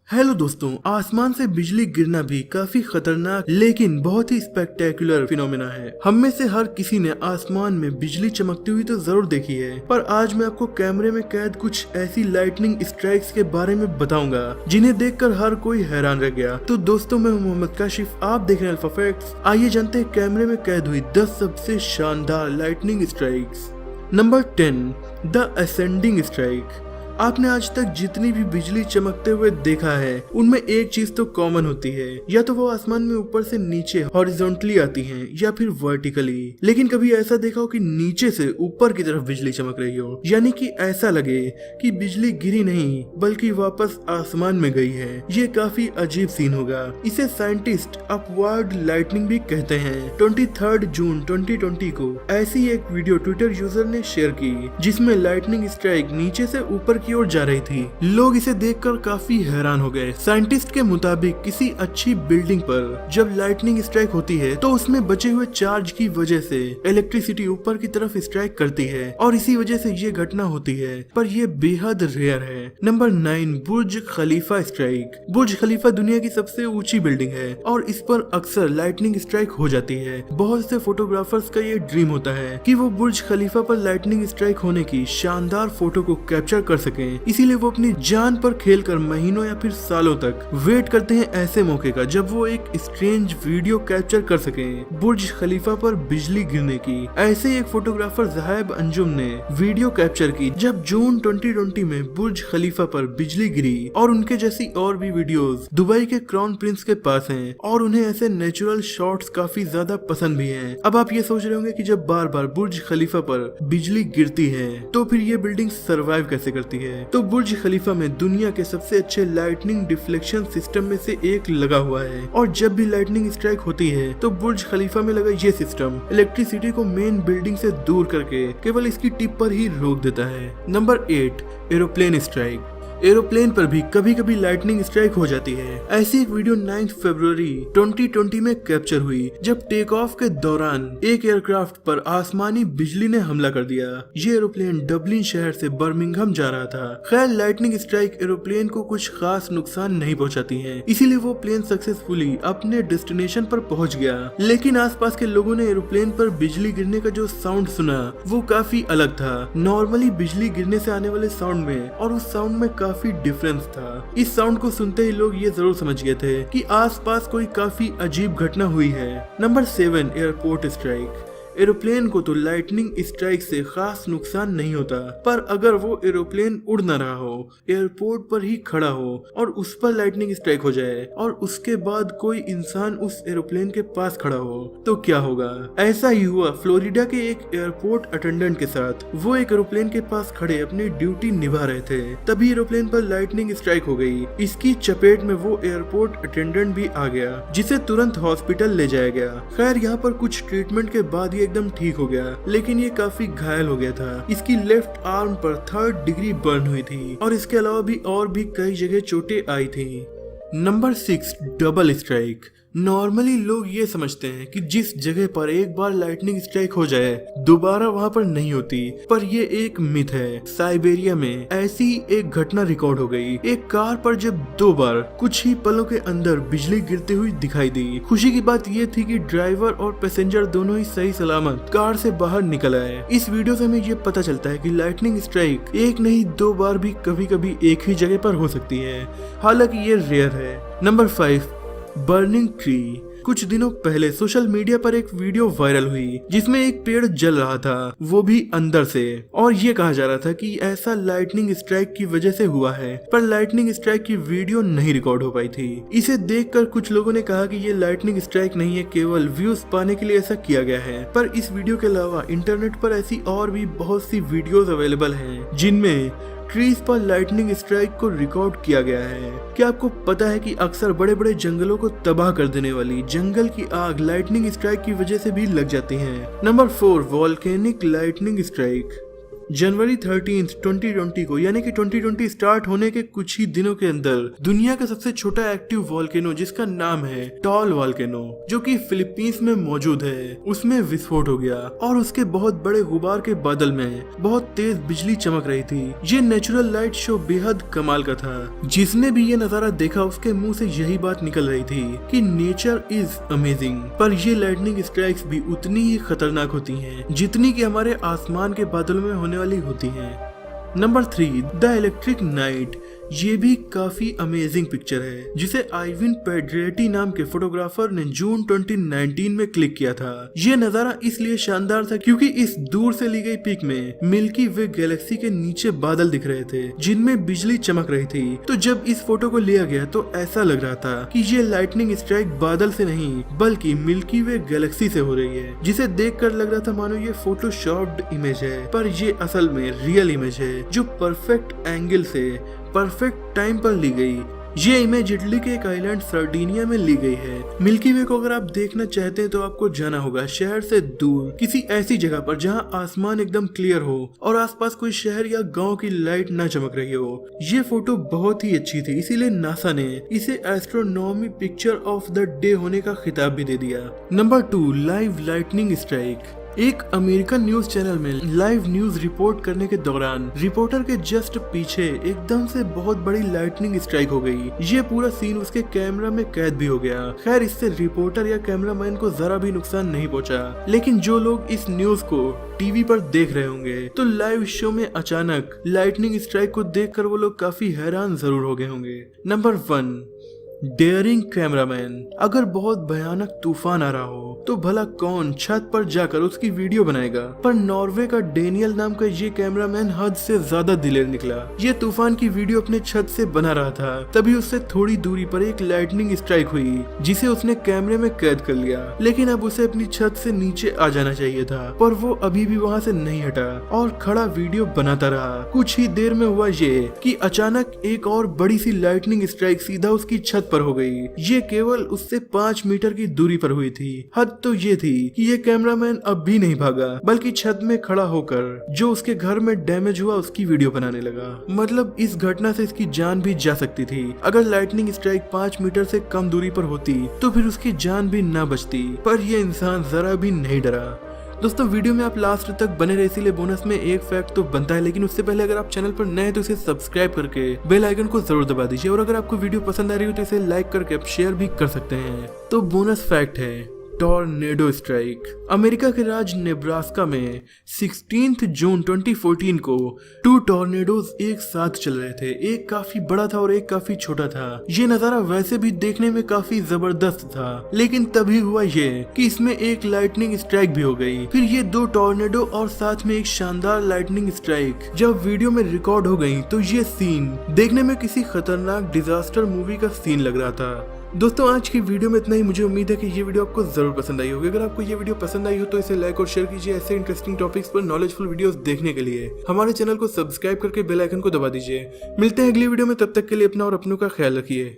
Hello दोस्तों, आसमान से बिजली गिरना भी काफी खतरनाक लेकिन बहुत ही स्पेक्टेकुलर फिनोमेना है। हम में से हर किसी ने आसमान में बिजली चमकती हुई तो जरूर देखी है, पर आज मैं आपको कैमरे में कैद कुछ ऐसी लाइटनिंग स्ट्राइक्स के बारे में बताऊंगा जिन्हें देखकर हर कोई हैरान रह गया। तो दोस्तों, मैं मोहम्मद काशिफ, आप देख रहे हैं अल्फा फैक्ट्स। आइए जानते हैं कैमरे में कैद हुई 10 सबसे शानदार lightning strikes. Number 10, the ascending strike. आपने आज तक जितनी भी बिजली चमकते हुए देखा है उनमें एक चीज तो कॉमन होती है, या तो वो आसमान में ऊपर से नीचे हॉरिजॉन्टली आती हैं या फिर वर्टिकली। लेकिन कभी ऐसा देखा हो कि नीचे से ऊपर की तरफ बिजली चमक रही हो, यानी कि ऐसा लगे कि बिजली गिरी नहीं बल्कि वापस आसमान में गई है। ये काफी अजीब सीन होगा। इसे साइंटिस्ट अपवार्ड लाइटनिंग भी कहते हैं। 23 जून 2020 को ऐसी एक वीडियो ट्विटर यूजर ने शेयर की जिसमें लाइटनिंग स्ट्राइक नीचे से ऊपर की ओर जा रही थी। लोग इसे देखकर काफी हैरान हो गए। साइंटिस्ट के मुताबिक किसी अच्छी बिल्डिंग पर जब लाइटनिंग स्ट्राइक होती है तो उसमें बचे हुए चार्ज की वजह से इलेक्ट्रिसिटी ऊपर की तरफ स्ट्राइक करती है और इसी वजह से ये घटना होती है, पर यह बेहद रेयर है। नंबर 9, बुर्ज खलीफा स्ट्राइक। बुर्ज खलीफा दुनिया की सबसे ऊंची बिल्डिंग है और इस पर अक्सर लाइटनिंग स्ट्राइक हो जाती है। बहुत से फोटोग्राफर्स का ये ड्रीम होता है कि वो बुर्ज खलीफा पर लाइटनिंग स्ट्राइक होने की शानदार फोटो को कैप्चर कर सके। इसीलिए वो अपनी जान पर खेलकर महीनों या फिर सालों तक वेट करते हैं ऐसे मौके का जब वो एक स्ट्रेंज वीडियो कैप्चर कर सकें बुर्ज खलीफा पर बिजली गिरने की। ऐसे एक फोटोग्राफर ज़हाब अंजुम ने वीडियो कैप्चर की जब जून 2020 में बुर्ज खलीफा पर बिजली गिरी, और उनके जैसी और भी वीडियोस दुबई के क्राउन प्रिंस के पास हैं और उन्हें ऐसे नेचुरल शॉट्स काफी ज्यादा पसंद भी हैं। अब आप ये सोच रहे होंगे कि जब बार बार बुर्ज खलीफा पर बिजली गिरती है तो फिर ये बिल्डिंग सरवाइव कैसे करती है। तो बुर्ज खलीफा में दुनिया के सबसे अच्छे लाइटनिंग डिफ्लेक्शन सिस्टम में से एक लगा हुआ है, और जब भी लाइटनिंग स्ट्राइक होती है तो बुर्ज खलीफा में लगा ये सिस्टम इलेक्ट्रिसिटी को मेन बिल्डिंग से दूर करके केवल इसकी टिप पर ही रोक देता है। Number 8, aeroplane strike. एरोप्लेन पर भी कभी कभी लाइटनिंग स्ट्राइक हो जाती है। ऐसी एक वीडियो 9 फरवरी 2020 में कैप्चर हुई जब टेक ऑफ के दौरान एक एयरक्राफ्ट पर आसमानी बिजली ने हमला कर दिया। ये एरोप्लेन डबलिन शहर से बर्मिंघम जा रहा था। खैर, लाइटनिंग स्ट्राइक एरोप्लेन को कुछ खास नुकसान नहीं पहुंचाती है, इसीलिए वो प्लेन सक्सेसफुली अपने डेस्टिनेशन पर पहुंच गया। लेकिन आसपास के लोगों ने एरोप्लेन पर बिजली गिरने का जो साउंड सुना वो काफी अलग था। नॉर्मली बिजली गिरने से आने वाले साउंड में और उस साउंड में काफी डिफरेंस था। इस साउंड को सुनते ही लोग ये जरूर समझ गए थे कि आसपास कोई काफी अजीब घटना हुई है। Number 7, airport strike. एरोप्लेन को तो लाइटनिंग स्ट्राइक से खास नुकसान नहीं होता, पर अगर वो एरोप्लेन उड़ न रहा हो, एयरपोर्ट पर ही खड़ा हो और उस पर लाइटनिंग स्ट्राइक हो जाए और उसके बाद कोई इंसान उस एरोप्लेन के पास खड़ा हो तो क्या होगा। ऐसा ही हुआ फ्लोरिडा के एक एयरपोर्ट अटेंडेंट के साथ। वो एक एरोप्लेन के पास खड़े अपनी ड्यूटी निभा रहे थे, तभी एरोप्लेन पर लाइटनिंग स्ट्राइक हो गई। इसकी चपेट में वो एयरपोर्ट अटेंडेंट भी आ गया, जिसे तुरंत हॉस्पिटल ले जाया गया। खैर, यहाँ पर कुछ ट्रीटमेंट के बाद ये एकदम ठीक हो गया, लेकिन ये काफी घायल हो गया था। इसकी लेफ्ट आर्म पर 3rd डिग्री बर्न हुई थी और इसके अलावा भी और भी कई जगह चोटें आई थी। Number 6, double strike. नॉर्मली लोग ये समझते हैं कि जिस जगह पर एक बार लाइटनिंग स्ट्राइक हो जाए दोबारा वहां पर नहीं होती, पर ये एक मिथ है। साइबेरिया में ऐसी एक घटना रिकॉर्ड हो गई। एक कार पर जब 2 बार कुछ ही पलों के अंदर बिजली गिरती हुई दिखाई दी। खुशी की बात ये थी कि ड्राइवर और पैसेंजर दोनों ही सही सलामत कार से बाहर निकल आए। इस वीडियो से हमें ये पता चलता है कि लाइटनिंग स्ट्राइक एक नहीं 2 बार भी कभी कभी एक ही जगह पर हो सकती है, हालांकि ये रेयर है। Number 5, burning tree. कुछ दिनों पहले सोशल मीडिया पर एक वीडियो वायरल हुई जिसमें एक पेड़ जल रहा था, वो भी अंदर से, और ये कहा जा रहा था कि ऐसा लाइटनिंग स्ट्राइक की वजह से हुआ है, पर लाइटनिंग स्ट्राइक की वीडियो नहीं रिकॉर्ड हो पाई थी। इसे देखकर कुछ लोगों ने कहा कि ये लाइटनिंग स्ट्राइक नहीं है, केवल व्यूज पाने के लिए ऐसा किया गया है। पर इस वीडियो के अलावा इंटरनेट पर ऐसी और भी बहुत सी वीडियोज अवेलेबल है जिनमें ट्रीज पर लाइटनिंग स्ट्राइक को रिकॉर्ड किया गया है। क्या आपको पता है कि अक्सर बड़े बड़े जंगलों को तबाह कर देने वाली जंगल की आग लाइटनिंग स्ट्राइक की वजह से भी लग जाती है। Number 4, volcanic lightning strike. जनवरी 13, 2020 को, यानी कि 2020 स्टार्ट होने के कुछ ही दिनों के अंदर दुनिया का सबसे छोटा एक्टिव वॉल्केनो जिसका नाम है टॉल वॉल्केनो, जो कि फिलीपींस में मौजूद है, उसमें विस्फोट हो गया और उसके बहुत बड़े गुबार के बादल में बहुत तेज बिजली चमक रही थी। ये नेचुरल लाइट शो बेहद कमाल का था। जिसने भी ये नजारा देखा उसके मुंह से यही बात निकल रही थी कि नेचर इज अमेजिंग। पर ये लाइटनिंग स्ट्राइक्स भी उतनी ही खतरनाक होती हैं जितनी कि हमारे आसमान के बादलों में होने वाली होती हैं। Number 3, the electric night. ये भी काफी अमेजिंग पिक्चर है जिसे आइविन पेड्रेटी नाम के फोटोग्राफर ने जून 2019 में क्लिक किया था। ये नजारा इसलिए शानदार था क्योंकि इस दूर से ली गई पिक में मिल्की वे गैलेक्सी के नीचे बादल दिख रहे थे जिनमें बिजली चमक रही थी। तो जब इस फोटो को लिया गया तो ऐसा लग रहा था कि ये लाइटनिंग स्ट्राइक बादल से नहीं बल्कि मिल्की वे गैलेक्सी से हो रही है, जिसे देखकर लग रहा था मानो ये फोटोशॉप्ड इमेज है, पर ये असल में रियल इमेज है जो परफेक्ट एंगल से परफेक्ट टाइम पर ली गई। ये इमेज इटली के एक आइलैंड सर्डिनिया में ली गई है। मिल्की वे को अगर आप देखना चाहते हैं तो आपको जाना होगा शहर से दूर किसी ऐसी जगह पर जहां आसमान एकदम क्लियर हो और आसपास कोई शहर या गांव की लाइट ना चमक रही हो। ये फोटो बहुत ही अच्छी थी, इसीलिए नासा ने इसे astronomy picture of the day होने का खिताब भी दे दिया। Number 2, live lightning strike. एक अमेरिकन न्यूज चैनल में लाइव न्यूज रिपोर्ट करने के दौरान रिपोर्टर के जस्ट पीछे एकदम से बहुत बड़ी लाइटनिंग स्ट्राइक हो गई। ये पूरा सीन उसके कैमरा में कैद भी हो गया। खैर इससे रिपोर्टर या कैमरामैन को जरा भी नुकसान नहीं पहुंचा, लेकिन जो लोग इस न्यूज को टीवी पर देख रहे होंगे तो लाइव शो में अचानक लाइटनिंग स्ट्राइक को देखकर वो लोग काफी हैरान जरूर हो गए होंगे। Number 1, daring cameraman. अगर बहुत भयानक तूफान आ रहा हो तो भला कौन छत पर जाकर उसकी वीडियो बनाएगा, पर नॉर्वे का डेनियल नाम का ये कैमरामैन हद से ज्यादा दिलेर निकला। ये तूफान की वीडियो अपने छत से बना रहा था, तभी उससे थोड़ी दूरी पर एक लाइटनिंग स्ट्राइक हुई जिसे उसने कैमरे में कैद कर लिया। लेकिन अब उसे अपनी छत से नीचे आ जाना चाहिए था, पर वो अभी भी वहाँ से नहीं हटा और खड़ा वीडियो बनाता रहा। कुछ ही देर में हुआ ये कि अचानक एक और बड़ी सी लाइटनिंग स्ट्राइक सीधा उसकी छत पर हो गई। ये केवल उससे 5 मीटर की दूरी पर हुई थी। हद तो ये थी कि ये कैमरामैन अब भी नहीं भागा बल्कि छत में खड़ा होकर जो उसके घर में डैमेज हुआ उसकी वीडियो बनाने लगा। मतलब इस घटना से इसकी जान भी जा सकती थी। अगर लाइटनिंग स्ट्राइक 5 मीटर से कम दूरी पर होती तो फिर उसकी जान भी ना बचती, पर यह इंसान जरा भी नहीं डरा। दोस्तों वीडियो में आप लास्ट तक बने रहे, इसीलिए बोनस में एक फैक्ट तो बनता है, लेकिन उससे पहले अगर आप चैनल पर नए हैं तो इसे सब्सक्राइब करके बेल आइकन को जरूर दबा दीजिए, और अगर आपको वीडियो पसंद आ रही हो तो इसे लाइक करके आप शेयर भी कर सकते हैं। तो बोनस फैक्ट है टॉर्नेडो स्ट्राइक। अमेरिका के राज्य नेब्रास्का में 16 जून 2014 को 2 टॉर्नेडोज एक साथ चल रहे थे। एक काफी बड़ा था और एक काफी छोटा था। ये नजारा वैसे भी देखने में काफी जबरदस्त था, लेकिन तभी हुआ ये कि इसमें एक लाइटनिंग स्ट्राइक भी हो गई। फिर ये 2 टॉर्नेडो और साथ में एक शानदार लाइटनिंग स्ट्राइक जब वीडियो में रिकॉर्ड हो गई तो ये सीन देखने में किसी खतरनाक डिजास्टर मूवी का सीन लग रहा था। दोस्तों आज की वीडियो में इतना ही। मुझे उम्मीद है कि ये वीडियो आपको जरूर पसंद आई होगी। अगर आपको ये वीडियो पसंद आई हो तो इसे लाइक और शेयर कीजिए। ऐसे इंटरेस्टिंग टॉपिक्स पर नॉलेजफुल वीडियोस देखने के लिए हमारे चैनल को सब्सक्राइब करके बेल आइकन को दबा दीजिए। मिलते हैं अगली वीडियो में, तब तक के लिए अपना और अपनों का ख्याल रखिए।